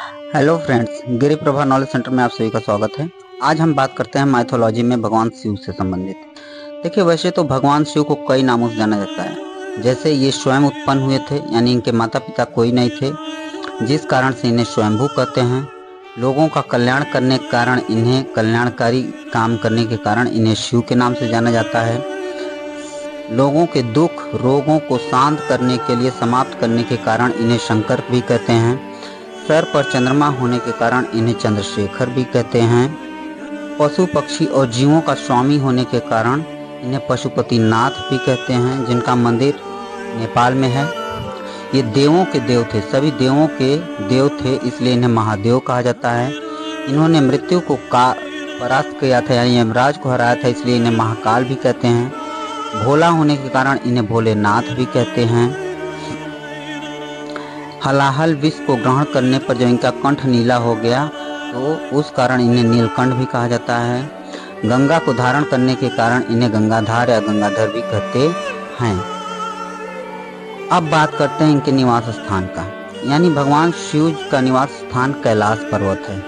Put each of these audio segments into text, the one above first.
Hello friends, गिरी Prabha knowledge centre में आप सभी का स्वागत है। आज हम बात करते हैं माइथोलॉजी में भगवान शिव से संबंधित। देखिए, वैसे तो भगवान शिव को कई नामों से जाना जाता है। जैसे ये स्वयं उत्पन्न हुए थे, यानी इनके माता पिता कोई नहीं थे, जिस कारण से इन्हें स्वयंभू कहते हैं। लोगों का कल्याण करने के कारण इन्हें, कल्याणकारी काम करने के कारण इन्हें शिव के नाम से जाना जाता है। लोगों के दुख रोगों को शांत करने के लिए, समाप्त करने के कारण इन्हें शंकर भी कहते हैं। सर पर चंद्रमा होने के कारण इन्हें चंद्रशेखर भी कहते हैं। पशु पक्षी और जीवों का स्वामी होने के कारण इन्हें पशुपति नाथ भी कहते हैं, जिनका मंदिर नेपाल में है। ये देवों के देव थे, सभी देवों के देव थे, इसलिए इन्हें महादेव कहा जाता है। इन्होंने मृत्यु को परास्त किया था, यानी यमराज को हराया था, इसलिए इन्हें महाकाल भी कहते हैं। भोला होने के कारण इन्हें भोलेनाथ भी कहते हैं। हलाहल विष को ग्रहण करने पर जब इनका कंठ नीला हो गया तो उस कारण इन्हें नीलकंठ भी कहा जाता है। गंगा को धारण करने के कारण इन्हें गंगाधार या गंगाधर भी कहते हैं। अब बात करते हैं इनके निवास स्थान का, यानी भगवान शिव का निवास स्थान कैलाश पर्वत है।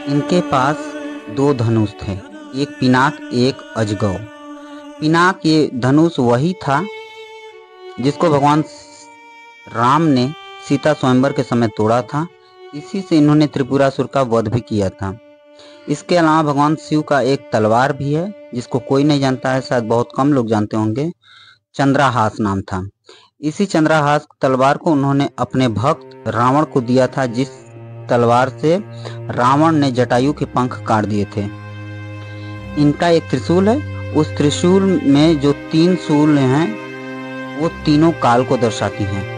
इनके पास 2 धनुष थे, एक पिनाक एक अजगव। पिनाक ये धनुष वही था जिसको भगवान राम ने सीता स्वयंवर के समय तोड़ा था। इसी से इन्होंने त्रिपुरासुर का वध भी किया था। इसके अलावा भगवान शिव का एक तलवार भी है, जिसको कोई नहीं जानता है, शायद बहुत कम लोग जानते होंगे। चंद्रहास नाम था। इसी चंद्रहास तलवार को उन्होंने अपने भक्त रावण को दिया था, जिस तलवार से रावण ने जटायु के पंख काट दिए थे। इनका एक त्रिशूल है, उस त्रिशूल में जो 3 शूल हैं वो तीनों काल को दर्शाती हैं।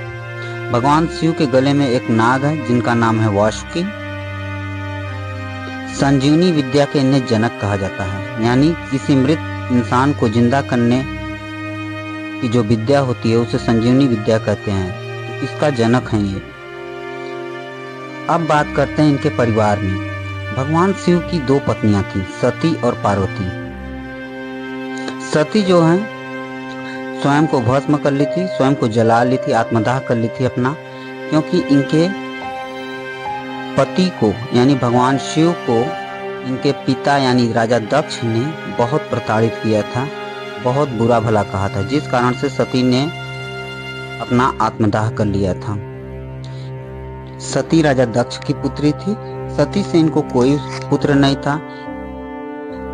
भगवान शिव के गले में एक नाग है, जिनका नाम है वासुकी। संजीवनी विद्या के इन्हें जनक कहा जाता है, यानी किसी मृत इंसान को जिंदा करने की जो विद्या होती है उसे संजीवनी विद्या कहते हैं। तो इसका जनक है ये। अब बात करते हैं इनके परिवार में। भगवान शिव की 2 पत्नियां थी, सती और पार्वती। सती जो है स्वयं को भस्म कर ली थी, स्वयं को जला ली थी, आत्मदाह कर ली थी अपना, क्योंकि इनके पति को यानी भगवान शिव को इनके पिता यानी राजा दक्ष ने बहुत प्रताड़ित किया था, बहुत बुरा भला कहा था, जिस कारण से सती ने अपना आत्मदाह कर लिया था। सती राजा दक्ष की पुत्री थी। सती से इनको कोई पुत्र नहीं था।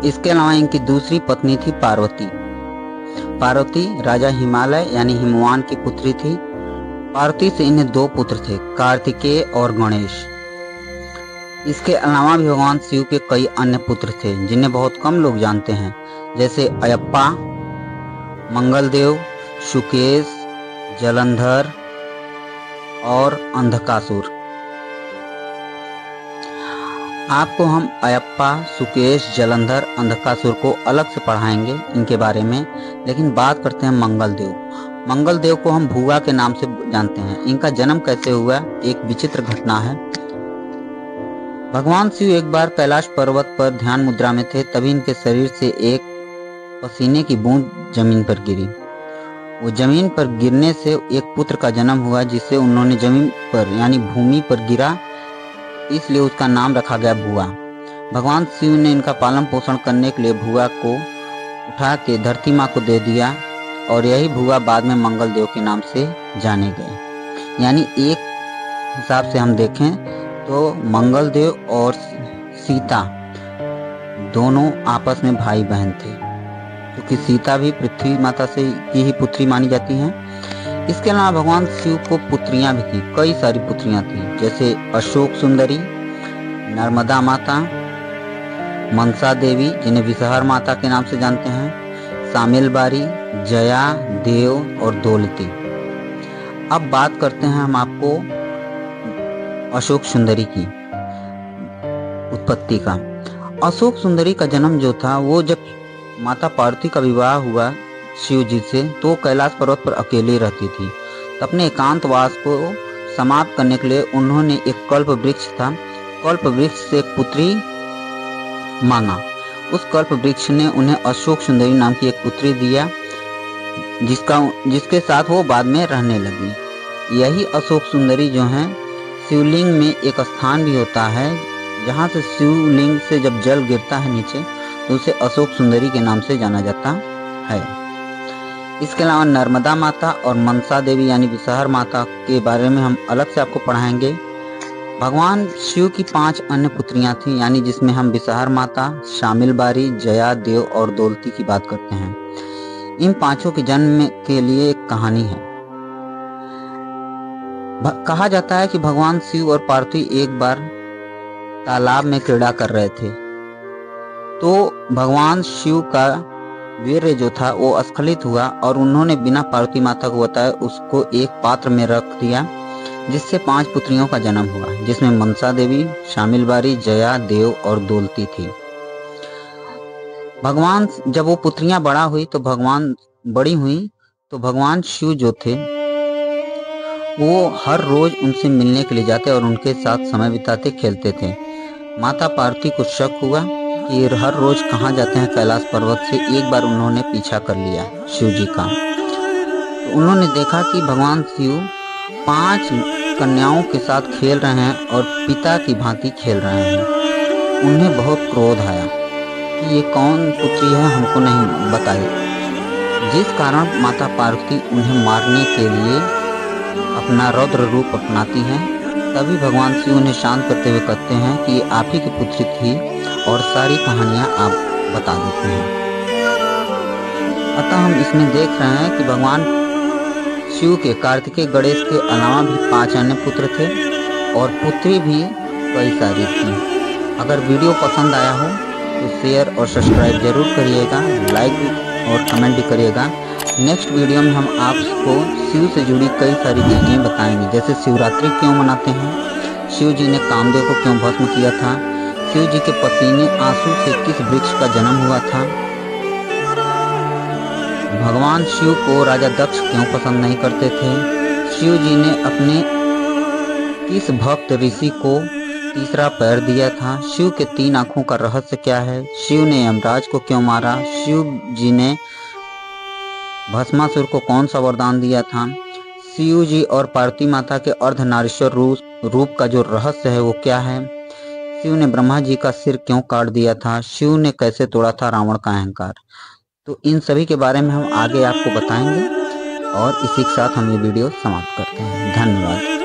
इसके अलावा इनकी दूसरी पत्नी थी पार्वती। पार्वती राजा हिमालय यानी हिमवान की पुत्री थी। पार्वती से इन्हें 2 पुत्र थे, कार्तिकेय और गणेश। इसके अलावा भी भगवान शिव के कई अन्य पुत्र थे, जिन्हें बहुत कम लोग जानते हैं, जैसे अयप्पा, मंगलदेव, सुकेश, जलंधर और अंधकासुर। आपको हम अयप्पा, सुकेश, जलंधर, अंधकासुर को अलग से पढ़ाएंगे इनके बारे में, लेकिन बात करते हैं मंगलदेव। मंगलदेव को हम भुआ के नाम से जानते हैं। इनका जन्म कैसे हुआ, एक विचित्र घटना है। भगवान शिव एक बार कैलाश पर्वत पर ध्यान मुद्रा में थे, तभी इनके शरीर से एक पसीने की बूंद जमीन पर गिरी। वो जमीन पर गिरने से एक पुत्र का जन्म हुआ, जिसे उन्होंने जमीन पर यानी भूमि पर गिरा, इसलिए उसका नाम रखा गया भुआ। भगवान शिव ने इनका पालन पोषण करने के लिए भुआ को उठा के धरती माँ को दे दिया, और यही भुआ बाद में मंगलदेव के नाम से जाने गए। यानी एक हिसाब से हम देखें तो मंगलदेव और सीता दोनों आपस में भाई बहन थे, क्योंकि सीता भी पृथ्वी माता से की ही पुत्री मानी जाती हैं। इसके अलावा भगवान शिव को पुत्रियां भी थी, कई सारी पुत्रियां थी, जैसे अशोक सुंदरी, नर्मदा माता, मनसा देवी जिन्हें विषहर माता के नाम से जानते हैं, शामिल बारी, जया, देव और दौलती। अब बात करते हैं हम आपको अशोक सुंदरी की उत्पत्ति का। अशोक सुंदरी का जन्म जो था, वो जब माता पार्वती का विवाह हुआ शिव जी से, तो कैलाश पर्वत पर अकेले रहती थी। तो अपने एकांतवास को समाप्त करने के लिए उन्होंने एक कल्प वृक्ष था, कल्प वृक्ष से एक पुत्री मांगा। उस कल्प वृक्ष ने उन्हें अशोक सुंदरी नाम की एक पुत्री दिया, जिसके साथ वो बाद में रहने लगी। यही अशोक सुंदरी जो हैं शिवलिंग में एक स्थान भी होता है जहाँ से शिवलिंग से जब जल गिरता है नीचे तो उसे अशोक सुंदरी के नाम से जाना जाता है। इसके अलावा नर्मदा माता और मनसा देवी यानी विषहर माता के बारे में हम अलग से आपको पढ़ाएंगे। भगवान शिव की 5 अन्य पुत्रियां थीं, यानी जिसमें हम विषहर माता, शामिल बारी, जया, देव और दौलती की बात करते हैं। इन 5 के जन्म के लिए एक कहानी है। कहा जाता है कि भगवान शिव और पार्वती एक बार तालाब में क्रीड़ा कर रहे थे, तो भगवान शिव का वीर्य जो था वो स्खलित हुआ और उन्होंने बिना पार्वती माता को बताए उसको एक पात्र में रख दिया, जिससे 5 पुत्रियों का जन्म हुआ, जिसमें मनसा देवी, शामिल बारी, जया, देव और दौलती थी। भगवान जब वो पुत्रियां बड़ी हुई तो भगवान शिव जो थे वो हर रोज उनसे मिलने के लिए जाते और उनके साथ समय बिताते, खेलते थे। माता पार्वती को शक हुआ कि हर रोज कहाँ जाते हैं कैलाश पर्वत से। एक बार उन्होंने पीछा कर लिया शिव जी का, तो उन्होंने देखा कि भगवान शिव 5 कन्याओं के साथ खेल रहे हैं और पिता की भांति खेल रहे हैं। उन्हें बहुत क्रोध आया कि ये कौन पुत्री है, हमको नहीं बताई, जिस कारण माता पार्वती उन्हें मारने के लिए अपना रौद्र रूप अपनाती हैं। तभी भगवान शिव उन्हें शांत करते हुए कहते हैं कि ये आप ही की पुत्री थी और सारी कहानियां आप बता देते हैं। अतः हम इसमें देख रहे हैं कि भगवान शिव के कार्तिकेय, गणेश के अलावा भी 5 अन्य पुत्र थे और पुत्री भी कई सारी थी। अगर वीडियो पसंद आया हो तो शेयर और सब्सक्राइब जरूर करिएगा, लाइक और कमेंट भी करिएगा। नेक्स्ट वीडियो में हम आपको शिव से जुड़ी कई सारी चीज़ें बताएंगे, जैसे शिवरात्रि क्यों मनाते हैं, शिव जी ने कामदेव को क्यों भस्म किया था, शिव जी के पसीने आंसू से किस वृक्ष का जन्म हुआ था, भगवान शिव को राजा दक्ष क्यों पसंद नहीं करते थे, शिव जी ने अपने किस भक्त ऋषि को तीसरा पैर दिया था, शिव के 3 आंखों का रहस्य क्या है, शिव ने यमराज को क्यों मारा, शिव जी ने भस्मासुर को कौन सा वरदान दिया था, शिव जी और पार्वती माता के अर्धनारीश्वर रूप का जो रहस्य है वो क्या है, शिव ने ब्रह्मा जी का सिर क्यों काट दिया था, शिव ने कैसे तोड़ा था रावण का अहंकार। तो इन सभी के बारे में हम आगे आपको बताएंगे और इसी के साथ हम ये वीडियो समाप्त करते हैं। धन्यवाद।